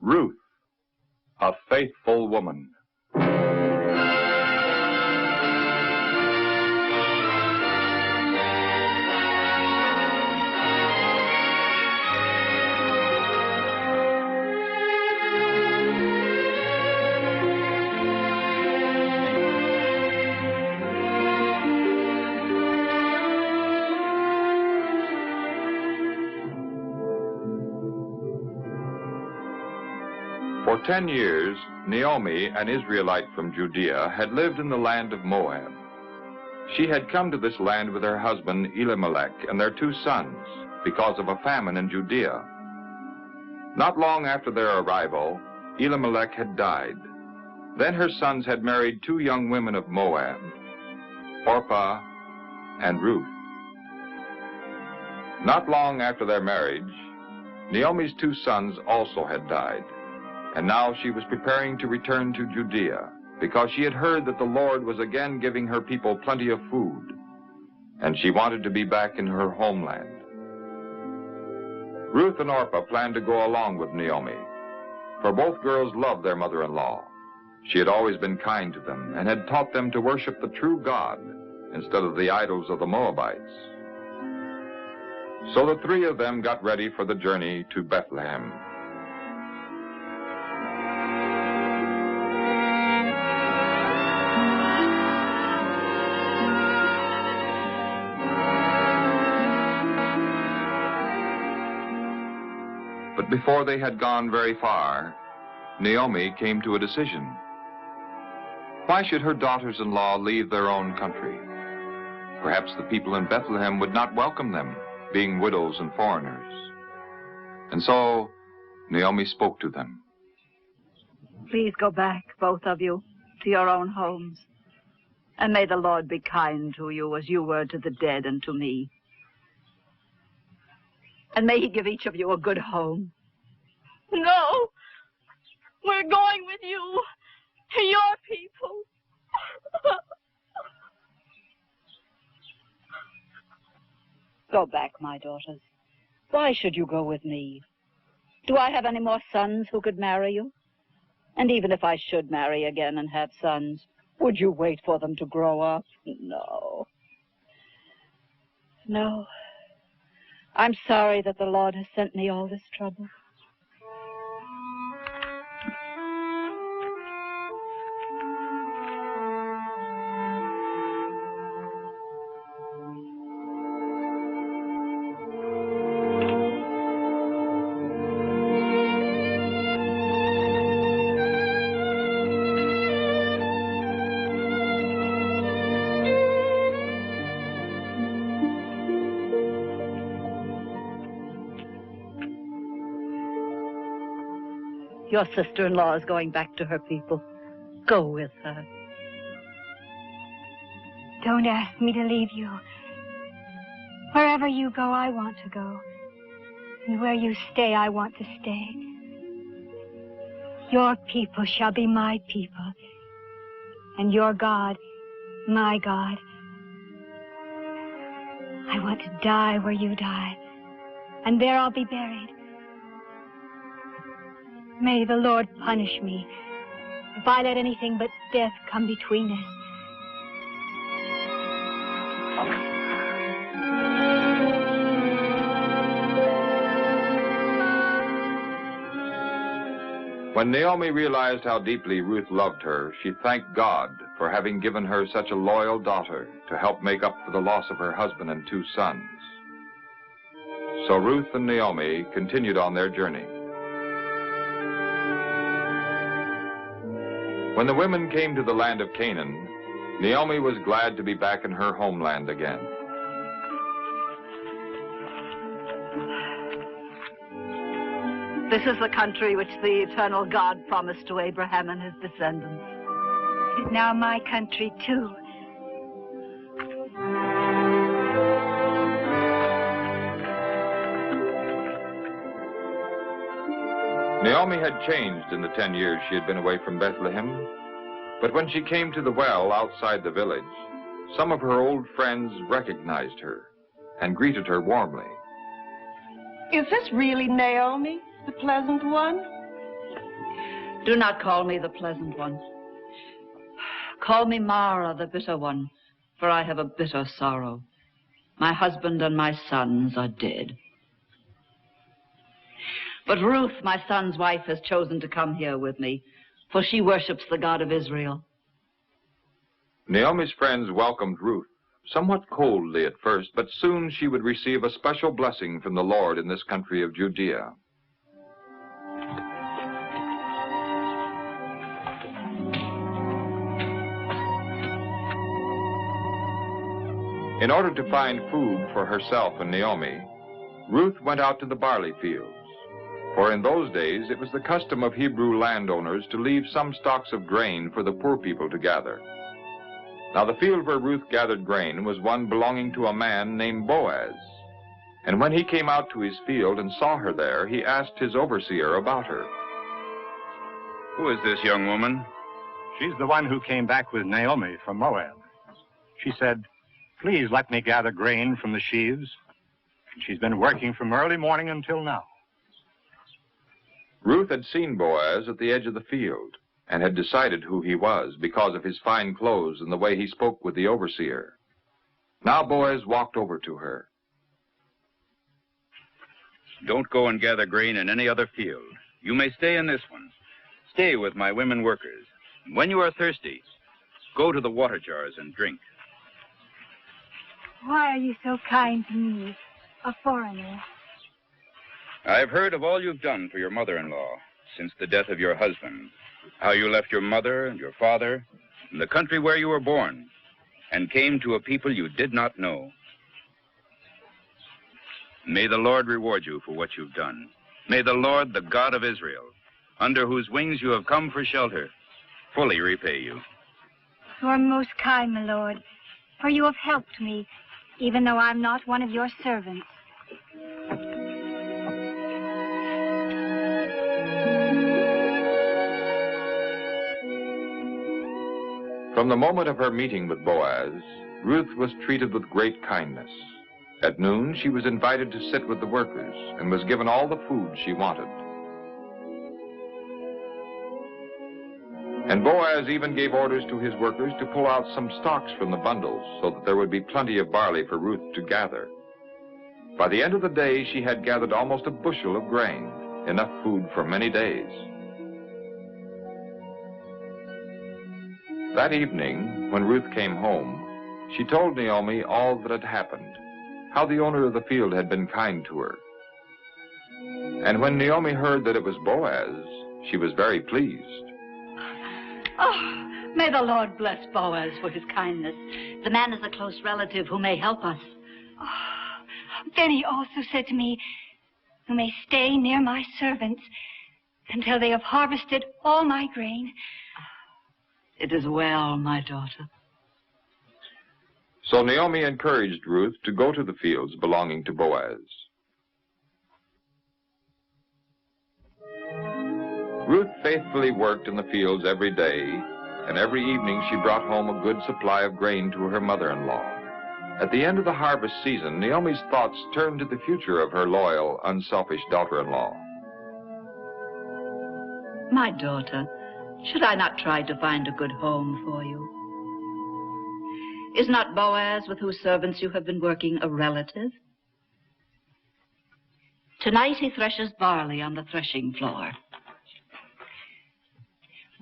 Ruth, a faithful woman. For 10 years, Naomi, an Israelite from Judea, had lived in the land of Moab. She had come to this land with her husband Elimelech and their 2 sons because of a famine in Judea. Not long after their arrival, Elimelech had died. Then her sons had married 2 young women of Moab, Orpah and Ruth. Not long after their marriage, Naomi's 2 sons also had died. And now she was preparing to return to Judea because she had heard that the Lord was again giving her people plenty of food, and she wanted to be back in her homeland. Ruth and Orpah planned to go along with Naomi, for both girls loved their mother-in-law. She had always been kind to them and had taught them to worship the true God instead of the idols of the Moabites. So the 3 of them got ready for the journey to Bethlehem. But before they had gone very far, Naomi came to a decision. Why should her daughters-in-law leave their own country? Perhaps the people in Bethlehem would not welcome them, being widows and foreigners. And so Naomi spoke to them. Please go back, both of you, to your own homes. And may the Lord be kind to you as you were to the dead and to me. And may he give each of you a good home. No, we're going with you to your people. Go back, my daughters. Why should you go with me? Do I have any more sons who could marry you? And even if I should marry again and have sons, would you wait for them to grow up? No. No. I'm sorry that the Lord has sent me all this trouble. Your sister-in-law is going back to her people. Go with her. Don't ask me to leave you. Wherever you go, I want to go. And where you stay, I want to stay. Your people shall be my people. And your God, my God. I want to die where you die. And there I'll be buried. May the Lord punish me if I let anything but death come between us. When Naomi realized how deeply Ruth loved her, she thanked God for having given her such a loyal daughter to help make up for the loss of her husband and 2 sons. So Ruth and Naomi continued on their journey. When the women came to the land of Canaan, Naomi was glad to be back in her homeland again. This is the country which the eternal God promised to Abraham and his descendants. It is now my country, too. Naomi had changed in the 10 years she had been away from Bethlehem, but when she came to the well outside the village, some of her old friends recognized her and greeted her warmly. Is this really Naomi, the pleasant one? Do not call me the pleasant one. Call me Mara, the bitter one, for I have a bitter sorrow. My husband and my sons are dead. But Ruth, my son's wife, has chosen to come here with me, for she worships the God of Israel. Naomi's friends welcomed Ruth, somewhat coldly at first, but soon she would receive a special blessing from the Lord in this country of Judea. In order to find food for herself and Naomi, Ruth went out to the barley fields. For in those days, it was the custom of Hebrew landowners to leave some stalks of grain for the poor people to gather. Now the field where Ruth gathered grain was one belonging to a man named Boaz. And when he came out to his field and saw her there, he asked his overseer about her. Who is this young woman? She's the one who came back with Naomi from Moab. She said, "Please let me gather grain from the sheaves." And she's been working from early morning until now. Ruth had seen Boaz at the edge of the field and had decided who he was because of his fine clothes and the way he spoke with the overseer. Now Boaz walked over to her. Don't go and gather grain in any other field. You may stay in this one. Stay with my women workers. When you are thirsty, go to the water jars and drink. Why are you so kind to me, a foreigner? I've heard of all you've done for your mother-in-law since the death of your husband, how you left your mother and your father and the country where you were born and came to a people you did not know. May the Lord reward you for what you've done. May the Lord, the God of Israel, under whose wings you have come for shelter, fully repay you. You are most kind, my lord, for you have helped me, even though I'm not one of your servants. From the moment of her meeting with Boaz, Ruth was treated with great kindness. At noon, she was invited to sit with the workers and was given all the food she wanted. And Boaz even gave orders to his workers to pull out some stalks from the bundles so that there would be plenty of barley for Ruth to gather. By the end of the day, she had gathered almost a bushel of grain, enough food for many days. That evening, when Ruth came home, she told Naomi all that had happened, how the owner of the field had been kind to her. And when Naomi heard that it was Boaz, she was very pleased. Oh, may the Lord bless Boaz for his kindness. The man is a close relative who may help us. Oh, then he also said to me, "You may stay near my servants until they have harvested all my grain." It is well, my daughter. So Naomi encouraged Ruth to go to the fields belonging to Boaz. Ruth faithfully worked in the fields every day, and every evening she brought home a good supply of grain to her mother-in-law. At the end of the harvest season, Naomi's thoughts turned to the future of her loyal, unselfish daughter-in-law. My daughter, should I not try to find a good home for you? Is not Boaz, with whose servants you have been working, a relative? Tonight he threshes barley on the threshing floor.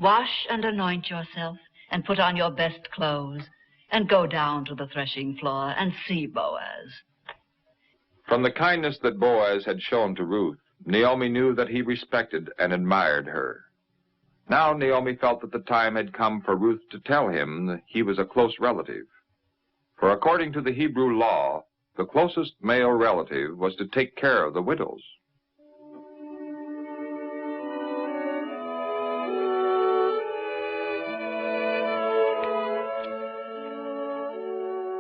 Wash and anoint yourself and put on your best clothes and go down to the threshing floor and see Boaz. From the kindness that Boaz had shown to Ruth, Naomi knew that he respected and admired her. Now Naomi felt that the time had come for Ruth to tell him that he was a close relative. For according to the Hebrew law, the closest male relative was to take care of the widows.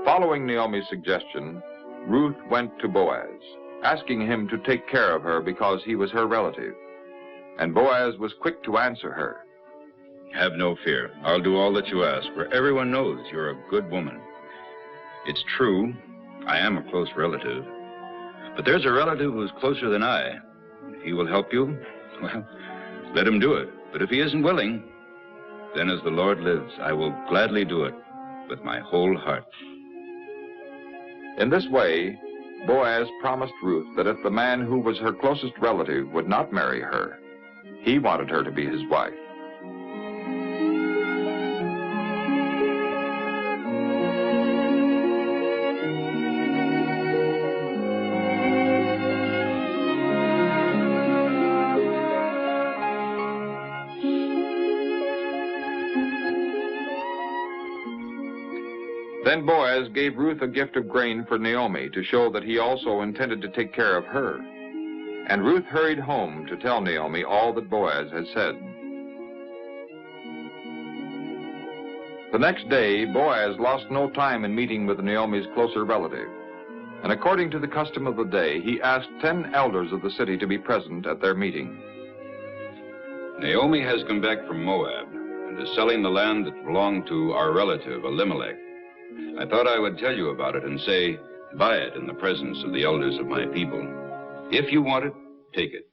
Following Naomi's suggestion, Ruth went to Boaz, asking him to take care of her because he was her relative. And Boaz was quick to answer her. Have no fear. I'll do all that you ask, for everyone knows you're a good woman. It's true, I am a close relative. But there's a relative who's closer than I. If he will help you, well, Let him do it. But if he isn't willing, then as the Lord lives, I will gladly do it with my whole heart. In this way, Boaz promised Ruth that if the man who was her closest relative would not marry her, he wanted her to be his wife. Then Boaz gave Ruth a gift of grain for Naomi to show that he also intended to take care of her. And Ruth hurried home to tell Naomi all that Boaz had said. The next day, Boaz lost no time in meeting with Naomi's closer relative. And according to the custom of the day, he asked 10 elders of the city to be present at their meeting. Naomi has come back from Moab and is selling the land that belonged to our relative, Elimelech. I thought I would tell you about it and say, buy it in the presence of the elders of my people. If you want it, take it.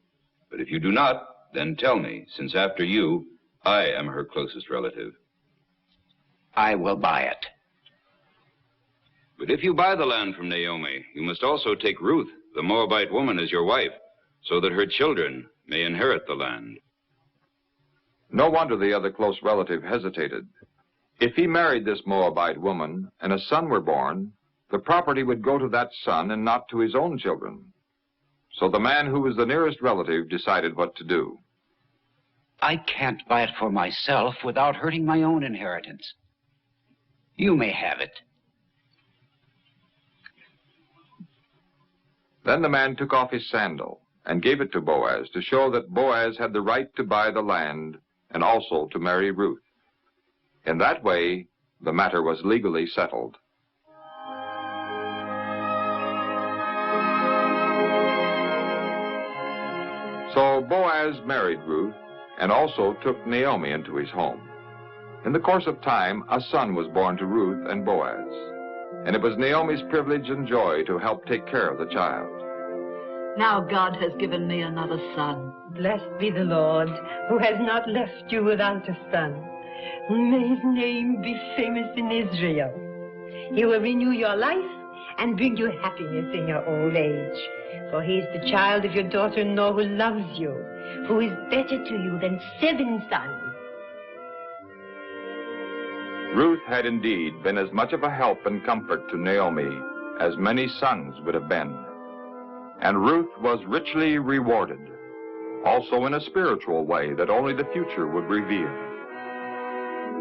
But if you do not, then tell me, since after you, I am her closest relative. I will buy it. But if you buy the land from Naomi, you must also take Ruth, the Moabite woman, as your wife, so that her children may inherit the land. No wonder the other close relative hesitated. If he married this Moabite woman and a son were born, the property would go to that son and not to his own children. So the man who was the nearest relative decided what to do. I can't buy it for myself without hurting my own inheritance. You may have it. Then the man took off his sandal and gave it to Boaz to show that Boaz had the right to buy the land and also to marry Ruth. In that way, the matter was legally settled. So Boaz married Ruth and also took Naomi into his home. In the course of time, a son was born to Ruth and Boaz, and it was Naomi's privilege and joy to help take care of the child. Now God has given me another son. Blessed be the Lord, who has not left you without a son. May his name be famous in Israel. He will renew your life and bring you happiness in your old age. For he is the child of your daughter-in-law who loves you, who is better to you than 7 sons. Ruth had indeed been as much of a help and comfort to Naomi as many sons would have been. And Ruth was richly rewarded, also in a spiritual way that only the future would reveal.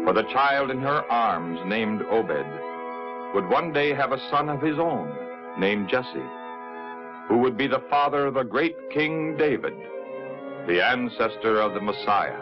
For the child in her arms, named Obed, would one day have a son of his own, named Jesse, who would be the father of the great King David, the ancestor of the Messiah.